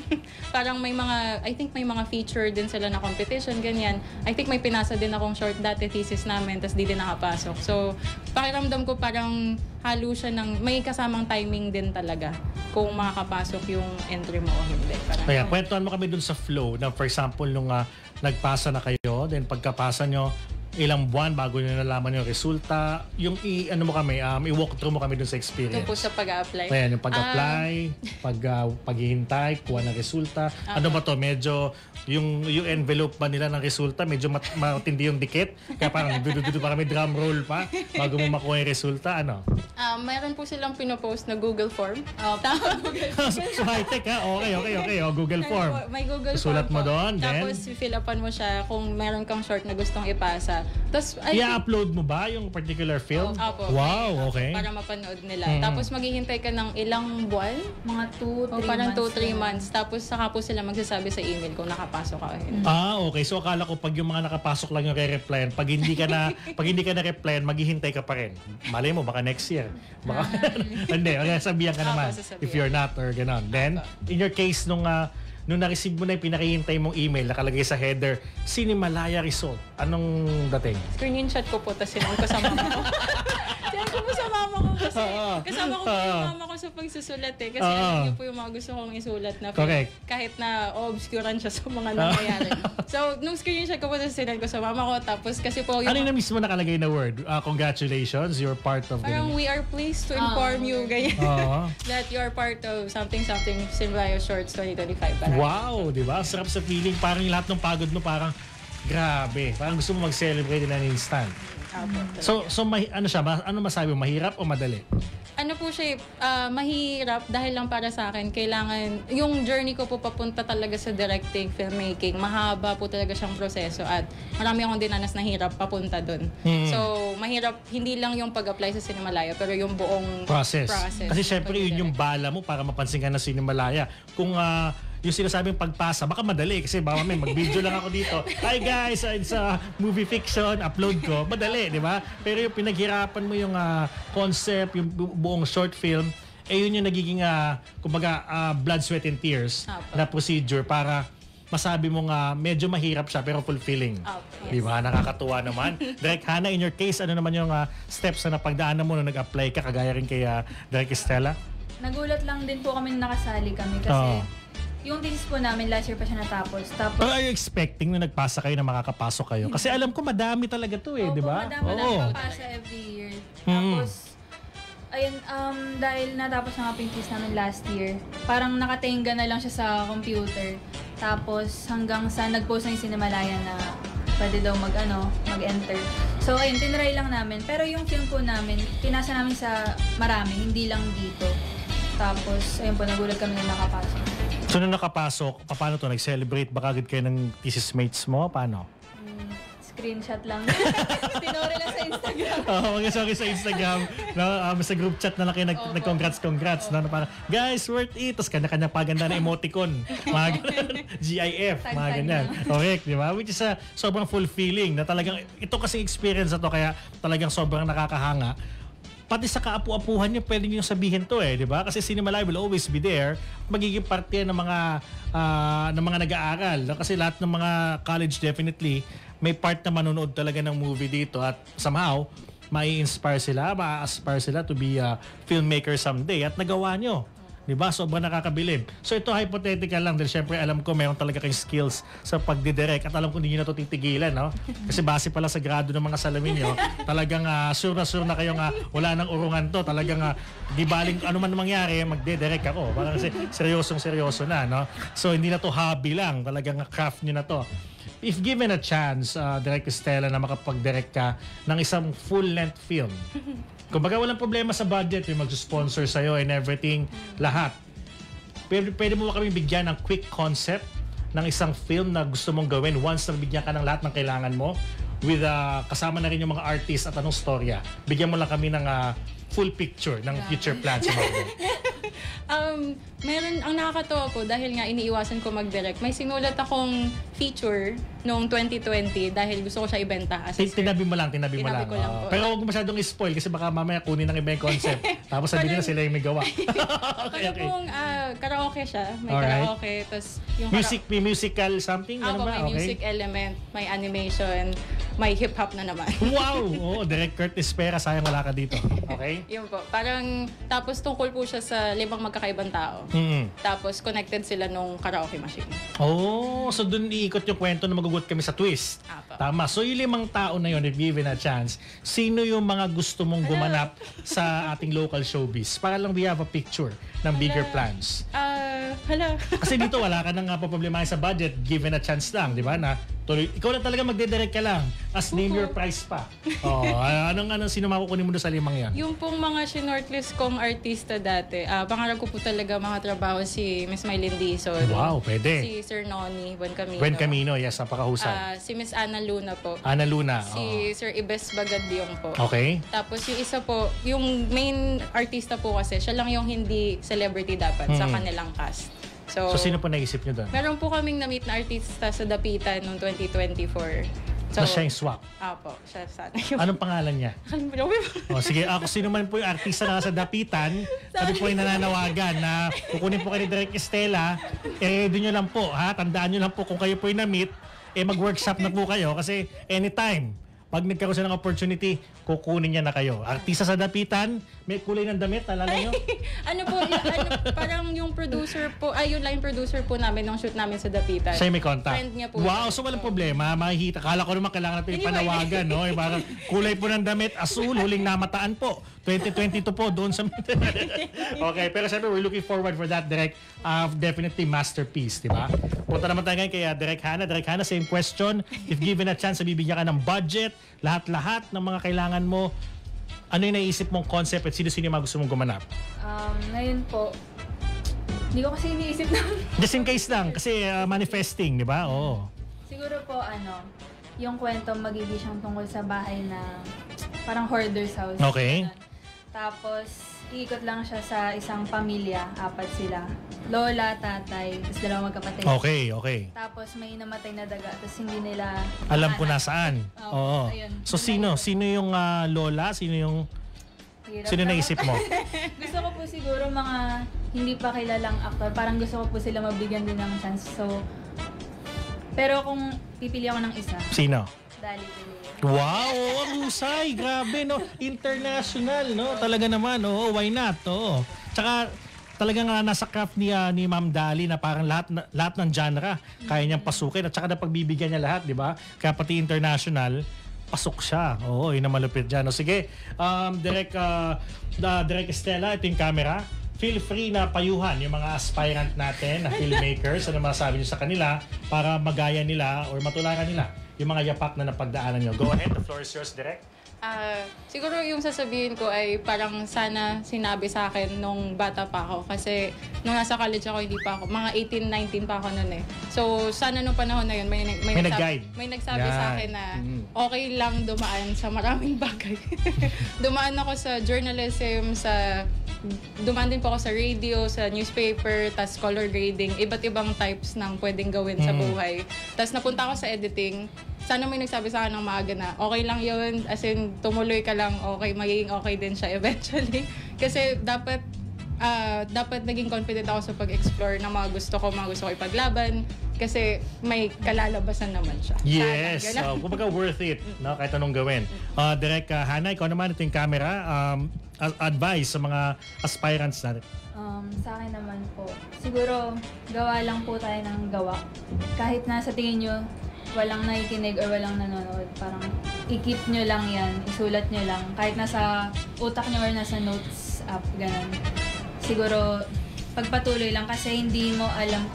Parang I think may mga feature din sila na competition, ganyan. I think may pinasa din akong short dati thesis namin, tas di din nakapasok. So, pakiramdam ko parang halo siya may kasamang timing din talaga kung makakapasok yung entry mo o hindi. Kaya, kwentuhan mo kami dun sa flow na for example, nung nagpasa na kayo, then pagkapasa nyo, ilang buwan bago nyo nalaman yung resulta, yung i-walk through mo kami dun sa experience. Ito po sa pag-a-apply. Ayan, yung pag-apply, paghihintay, kuha ng resulta. Ano ba to? Medyo, yung envelope ba nila ng resulta, medyo matindi yung dikit. Kaya parang dudu pa kami drum roll pa bago mo makuha yung resulta. Mayroon po silang pinopost na Google Form. So high-tech Okay. Google Form. May Google Sulat Form mo doon, tapos fill upan mo siya kung meron kang short na gustong ipasa. Tapos, i-upload mo ba yung particular film? Opo. Wow, okay. Para mapanood nila. Tapos maghihintay ka ng ilang buwan? Mga 2-3 months. Parang 2-3 months. Tapos saka po sila magsasabi sa email kung nakapasok ka. Okay. So akala ko pag yung mga nakapasok lang yung re-replyan, pag hindi ka na replyan, maghihintay ka pa rin. Malay mo, baka next year. Baka, hindi, sabihan ka naman if you're not or gano'n. Then, in your case, nung na-receive mo na yung pinakihintay mong email, nakalagay sa header, Cinemalaya result. Anong dating? Screenshot ko po, tapos sinang ko sa mama ko. Sinang ko po sa mama ko kasi kasama ko po yung mama ko sa pagsusulat Kasi alam niyo po yung mga gusto kong isulat na correct. Kahit na obscuran siya sa mga nangyayari. So, nung screenshot ko po, tapos sinang ko sa mama ko, tapos kasi po yung... Ano na mismo nakalagay na word? Congratulations, you're part of parang we are pleased to inform you, ganyan. That you are part of something Cinemalaya Shorts 2025. Wow, di ba? Sarap sa feeling. Parang lahat ng pagod mo parang grabe. Parang gusto mo mag-celebrate in an instant. So ano masabi mo? Mahirap o madali? Ano po siya, mahirap dahil lang para sa akin, kailangan, yung journey ko po papunta talaga sa directing, filmmaking, mahaba po talaga siyang proseso at marami akong dinanas na hirap papunta dun. So, mahirap, hindi lang yung pag-apply sa Cinemalaya, pero yung buong process. Kasi syempre yun yung bala mo para mapansin ka na Cinemalaya. Kung yung sinasabing pagpasa, baka madali kasi baka may mag-video lang ako dito. Hi guys, it's a movie fiction, upload ko. Madali, di ba? Pero yung pinaghirapan mo yung concept, yung buong short film, yun yung nagiging, kumbaga, blood, sweat, and tears na procedure para masabi mo nga medyo mahirap siya pero fulfilling. Yes. Di ba? Nakakatuwa naman. Direk Hannah, in your case, ano naman yung steps na napagdaanan mo nung nag-apply ka, kagaya rin kay Direk Estela? Nagulat lang din po kami na nakasali kami kasi yung thesis po namin last year pa siya natapos. Tapos, Are you expecting na nagpasa kayo na makakapasok kayo? Kasi alam ko madami talaga to di ba? Madami pasa every year. Tapos, ayun, dahil natapos na nga po yung thesis namin last year, parang nakatingga na lang siya sa computer. Tapos hanggang sa nag-post na yung Cinemalaya na pwede daw mag-enter. So ayun, tinry lang namin. Pero yung film po namin, pinasa namin sa marami, hindi lang dito. Tapos ayun po, nagulat kami na nakapasok. So nung nakapasok, paano to? Nag-celebrate ba kagad kayo ng thesis mates mo? Paano? Screenshot lang. Tinore lang sa Instagram. Mag-sorry sa Instagram. Sa group chat na lang kayo nag-congrats. No? Parang, guys, worth it. Tapos kanya-kanya paganda na emoticon. Mga GIF. Mga ganyan. Correct, di ba? Which is sobrang fulfilling na talagang, ito kasi experience na to, kaya talagang sobrang nakakahanga. Pati sa kaapu-apuhan niyo, pwede niyo sabihin to di ba? Kasi Cinemalaya will always be there. Magiging parte ng mga nag-aaral. Kasi lahat ng mga college definitely may part na manonood talaga ng movie dito at somehow mai-inspire sila, ma-aspire sila to be a filmmaker someday at nagawa nyo. Diba? Sobrang nakakabilib. So ito hypothetical lang dahil syempre alam ko meron talaga kayong skills sa pagdidirect at alam ko hindi nyo na ito titigilan. No? Kasi base pala sa grado ng mga salamin nyo, talagang sure na kayo wala nang urungan to. Talagang di baling ano man mangyari, magdidirect ako. Parang seryoso na. No? So hindi na to hobby lang. Talagang craft nyo na to. If given a chance, Direk Estela, na makapag-direct ka ng isang full-length film, kumbaga walang problema sa budget, yung mag-sponsor sa'yo and everything, lahat. Pwede mo ba kami bigyan ng quick concept ng isang film na gusto mong gawin once na bigyan ka ng lahat ng kailangan mo with kasama na rin yung mga artist at anong storya. Bigyan mo lang kami ng full picture ng future plans. Meron, ang nakakatawa po, dahil nga iniiwasan ko mag-direct, may sinulat akong feature noong 2020 dahil gusto ko siya ibenta as a script. Tinabi mo lang. Tinabi ko lang po. Pero huwag masyadong spoil kasi baka mamaya kunin ng iba yung concept. Tapos sabihin na sila yung may gawa. Okay. Pong karaoke siya. May karaoke. Tapos yung may musical something? May music element, may animation, may hip-hop na naman. Wow! Direct Curtis Pera, sayang wala ka dito. Okay? Yun po. Parang, tapos tungkol po siya sa 5 magkakaibang tao. Tapos connected sila nung karaoke machine. So dun iikot yung kwento na magugut kami sa twist. Tama. So yung 5 tao na yun, if given a chance, sino yung mga gusto mong gumanap sa ating local showbiz? Para lang we have a picture ng bigger plans. Kasi dito wala ka nang problemahin sa budget, given a chance lang, di ba? Na tuloy, ikaw na talaga magdidirect ka lang. As name your price pa. Anong sino makukunin mo doon sa 5 yan? Yung pong mga shinortlist kong artista dati, pangarap ko po talaga mga trabaho si Miss Mylene Dizon. Wow, pwede. Si Sir Noni Buencamino. Buencamino, yes, napakahusay. Si Miss Ana Luna po. Ana Luna. Si Sir Ibes Bagadiong po. Okay. Tapos yung isa po, yung main artista po kasi, siya lang yung hindi celebrity dapat sa kanilang cast. So sino po naisip nyo doon? Meron po kaming na-meet na artista sa Dapitan noong 2024. So, na siya yung swak? Apo, siya sana. Anong pangalan niya? Sige, ako sino man po yung artista na sa Dapitan, sabi po yung nananawagan na kukunin po kayo ni Direk Estela, doon nyo lang po, tandaan nyo lang po kung kayo po yung na-meet, mag-workshop na po kayo kasi anytime, pag nagkaroon siya ng opportunity, kukunin niya na kayo. Artista sa Dapitan, may kulay ng damit, alala nyo? Parang yung producer po, yung line producer po namin nung shoot namin sa Dapitan. Siya may contact? Friend niya po. Wow, so walang problema. Makikita. Kala ko naman kailangan natin ipanawagan, no? Parang kulay po ng damit, asul, huling namataan po. 2022 po, doon sa... Okay, pero sabi, we're looking forward for that, Direk. Definitely masterpiece, di ba? Punta naman tayo ngayon kay Direk Hannah. Direk Hannah, same question. If given a chance, bibigyan ka ng budget, lahat-lahat ng mga kailangan mo, ano yung naisip mong concept at sino-sino yung gusto mong gumanap? Ngayon po, hindi ko kasi iniisip na. Just in case lang, kasi manifesting, di ba? Oo. Siguro po, yung kwento magiging siyang tungkol sa bahay na parang hoarder's house. Okay. Tapos, iikot lang siya sa isang pamilya, 4 sila. Lola, tatay, tapos 2 magkapatid. Okay. Tapos may namatay na daga, tapos hindi nila Alam ko mahanap. nasaan. Oo. Ayun. So sino yung lola? Sino Hirap sino na- naisip mo? Gusto ko po siguro mga hindi pa kilalang aktor. Parang gusto ko po sila mabigyan din ng chance. So, pero kung pipili ako ng isa, Sino? Dali Villar. Wow, ang husay. Grabe, no? International, no? Talaga naman, oo. Why not? Oo. Tsaka, talagang nasa craft ni Ma'am Dali na parang lahat ng genre kaya niyang pasukin at saka napagbibigyan niya lahat, di ba? Kaya pati international, pasok siya. Oo, yun ang malupit dyan. O, sige, Direk Estela, ito yung camera. Feel free na payuhan yung mga aspirant natin na filmmakers. Ano masasabi niyo sa kanila para magaya nila or matularan nila yung mga yapak na napagdaanan nyo. Go ahead, the floor is yours, Direk. Siguro yung sasabihin ko ay parang sana sinabi sa akin nung bata pa ako. Kasi nung nasa college ako, hindi pa ako. Mga 18, 19 pa ako noon eh. So sana nung panahon na yun, may nag-guide. may nagsabi Yan. sa akin na okay lang dumaan sa maraming bagay. Dumaan ako sa journalism, dumaan din po ako sa radio, sa newspaper, tas color grading, iba't ibang types ng pwedeng gawin sa buhay. Tas napunta ako sa editing. Sana may nagsabi sa akin ng maaga na okay lang yun, as in tumuloy ka lang, okay, magiging okay din siya eventually. Kasi dapat naging confident ako sa pag-explore ng mga gusto ko ipaglaban kasi may kalalabasan naman siya. Yes, Sana, ganun. kumbaga worth it, no? Kahit anong gawin. Direk Hana, ikaw naman ito yung camera. Advice sa mga aspirants natin. Sa akin naman po, siguro gawa lang po tayo ng gawa. Kahit nasa tingin nyo, walang nakikinig or walang nanonood, parang i-keep nyo lang yan, isulat nyo lang. Kahit nasa utak nyo or nasa notes app, ganun. Siguro, pagpatuloy lang kasi hindi mo alam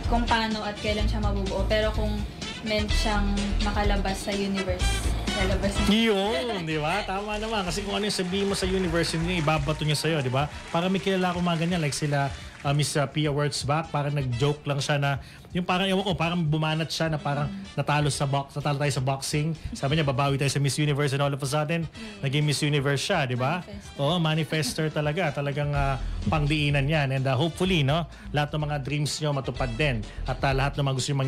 kung paano at kailan siya mabubuo. Pero kung meant siyang makalabas sa universe, lalabas niya. Yun, di ba? Tama naman. Kasi kung ano yung sabihin mo sa university niya, ibabato niya sa'yo, di ba? Para may kilala ko mga ganyan, like sila Miss Pia Wurtzbach, parang nag-joke lang siya na, yung parang, ewan ko, parang bumanat siya na parang natalo tayo sa boxing. Sabi niya, babawi tayo sa Miss Universe and all of a sudden, naging Miss Universe siya, di ba? Oo, manifester talaga. Talagang pangdiinan yan. And hopefully, no, lahat ng mga dreams nyo matupad din. At lahat ng mga gusto nyo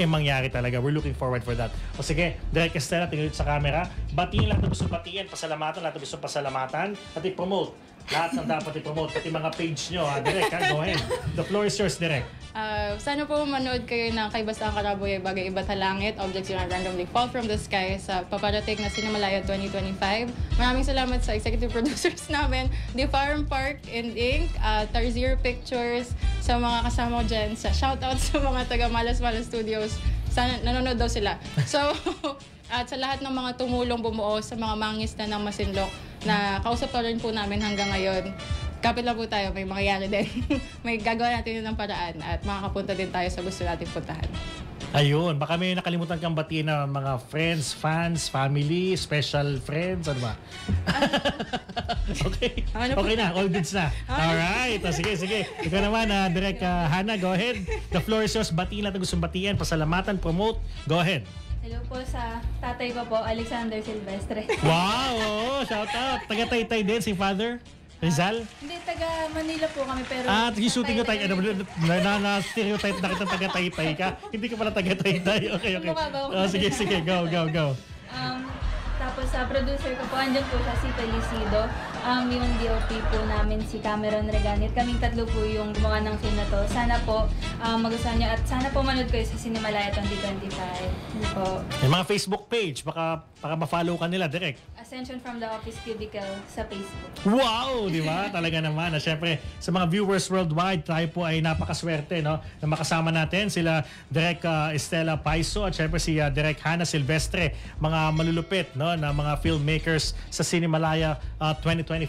mangyari talaga. We're looking forward for that. O sige, Direk Estela, tingnan sa camera. Batiin lahat ng gusto batiin, pasalamatan, lahat ng gusto pasalamatan, at i-promote. Lahat ng dapat i-promote, pati mga page nyo. Direk, go ahead. The floor is yours, Direk. Sana po manood kayo ng Kay Basta ang Karaboy, Bagay Iba sa Langit, Objects That Randomly Fall from the Sky sa paparating na Cinemalaya 2025. Maraming salamat sa executive producers namin, The Farm Park and Inc., Tarzier Pictures, sa mga kasama ko dyan, shoutout sa mga taga Malas Malas Studios. Sana nanonood daw sila. So, at sa lahat ng mga tumulong bumuo sa mga mangista ng Masinloc na kausap pa rin po namin hanggang ngayon. Kapit lang po tayo, may mangyayari din. May gagawa natin yun ng paraan at makakapunta din tayo sa gusto natin puntahan. Ayun, baka may nakalimutan kang batiin na mga friends, fans, family, special friends, ano ba? Okay. Okay na, all goods na. Alright, sige. Ikaw naman, Direk Hana, go ahead. The floor is yours. Batiin lang na gustong batiin, pasalamatan, promote. Go ahead. Hello po sa tatay ko po, Alexander Silvestre. Wow, shout out. Taga-Taytay din si Father Rizal. Hindi, taga Manila po kami pero... Shooting ko tayo. Na-stereotype na kita taga-Taytay ka. Hindi ka pala taga-Taytay. Okay. Mukha ba ako? Sige. Go. Tapos sa producer ko po, andyan po siya si Felicido. Yung DOP po namin si Cameron Reganit. Kaming tatlo po yung gumawa ng film na to. Sana po magustuhan nyo at sana po manood kayo sa Cinemalaya 2025. Yun po. May mga Facebook page. Baka ma-follow ka nila direct. Ascension from the Office Cubicle sa Facebook. Wow! Di ba? Talaga naman. Siyempre, sa mga viewers worldwide, tayo po ay napakaswerte, no? Na makasama natin sila Direk Estela Paiso at siyempre si Direk Hana Silvestre. Mga malulupit, no? Na mga filmmakers sa Cinemalaya 2025.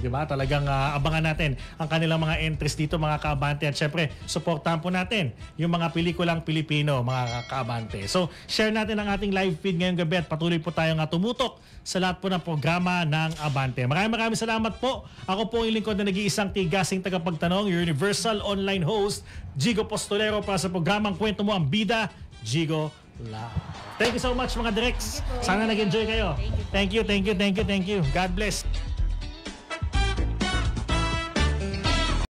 Di ba? Talagang abangan natin ang kanilang mga entries dito, mga kaabante. At siyempre, supportahan po natin yung mga pelikulang Pilipino, mga kaabante. So, share natin ang ating live feed ngayong gabi at patuloy po tayong tumutok sa lahat po ng programa ng Abante. Maraming salamat po. Ako po ang lingkod na nag-iisang tigasing tagapagtanong, your universal online host, Jigo Postolero, para sa programang Kwento Mo ang Bida, Jigo Love. Thank you so much mga Directs. Sana nag-enjoy kayo. Thank you. God bless.